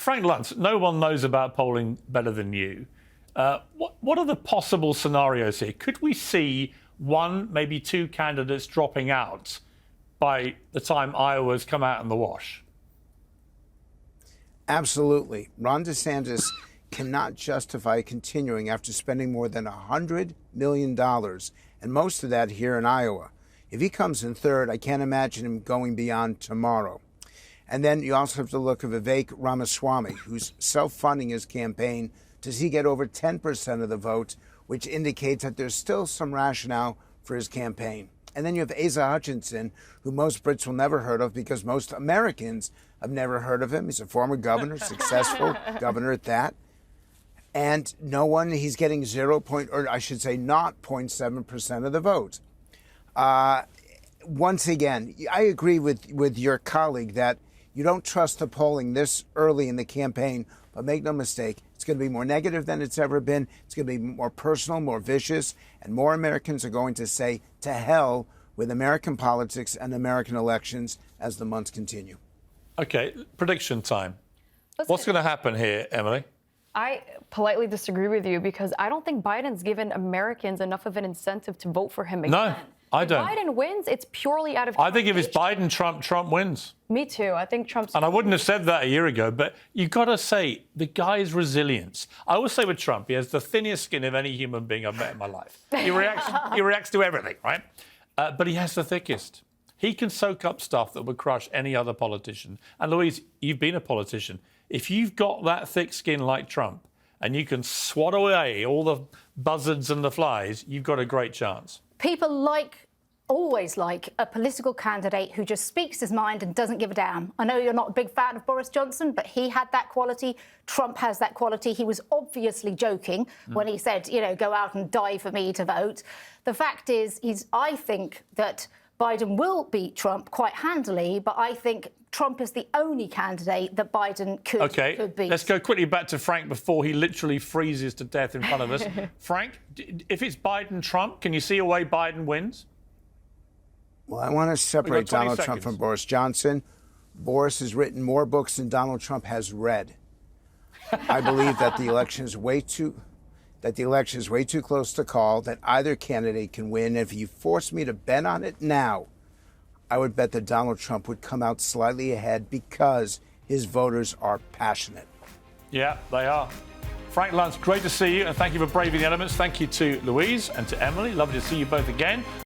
Frank Luntz, no one knows about polling better than you. What are the possible scenarios here? Could we see one, maybe two candidates dropping out by the time Iowa's come out in the wash? Absolutely. Ron DeSantis cannot justify continuing after spending more than $100 million, and most of that here in Iowa. If he comes in third, I can't imagine him going beyond tomorrow. And then you also have to look at Vivek Ramaswamy, who's self-funding his campaign. Does he get over 10% of the vote, which indicates that there's still some rationale for his campaign? And then you have Asa Hutchinson, who most Brits will never heard of because most Americans have never heard of him. He's a former governor, successful governor at that. And he's getting 0.7% of the vote. Once again, I agree with your colleague that you don't trust the polling this early in the campaign, but make no mistake, it's going to be more negative than it's ever been. It's going to be more personal, more vicious, and more Americans are going to say to hell with American politics and American elections as the months continue. OK, prediction time. What's going to happen here, Emily? I politely disagree with you because I don't think Biden's given Americans enough of an incentive to vote for him again. No, I don't. If Biden wins, it's purely out of... I think if it's Biden, Trump wins. Me too. I think Trump's... And I wouldn't have said that a year ago, but you've got to say, the guy's resilience. I always say with Trump, he has the thinnest skin of any human being I've met in my life. He reacts to everything, right? But he has the thickest. He can soak up stuff that would crush any other politician. And Louise, you've been a politician. If you've got that thick skin like Trump and you can swat away all the buzzards and the flies, you've got a great chance. People always like a political candidate who just speaks his mind and doesn't give a damn. I know you're not a big fan of Boris Johnson, but he had that quality. Trump has that quality. He was obviously joking when he said, go out and die for me to vote. The fact is, I think that Biden will beat Trump quite handily, but I think Trump is the only candidate that Biden could beat. Let's go quickly back to Frank before he literally freezes to death in front of us. Frank, if it's Biden-Trump, can you see a way Biden wins? Well, I want to separate Donald Trump from Boris Johnson. Boris has written more books than Donald Trump has read. I believe that the election is way too close to call, that either candidate can win. If you force me to bet on it now, I would bet that Donald Trump would come out slightly ahead because his voters are passionate. Yeah, they are. Frank Luntz, great to see you, and thank you for braving the elements. Thank you to Louise and to Emily. Lovely to see you both again.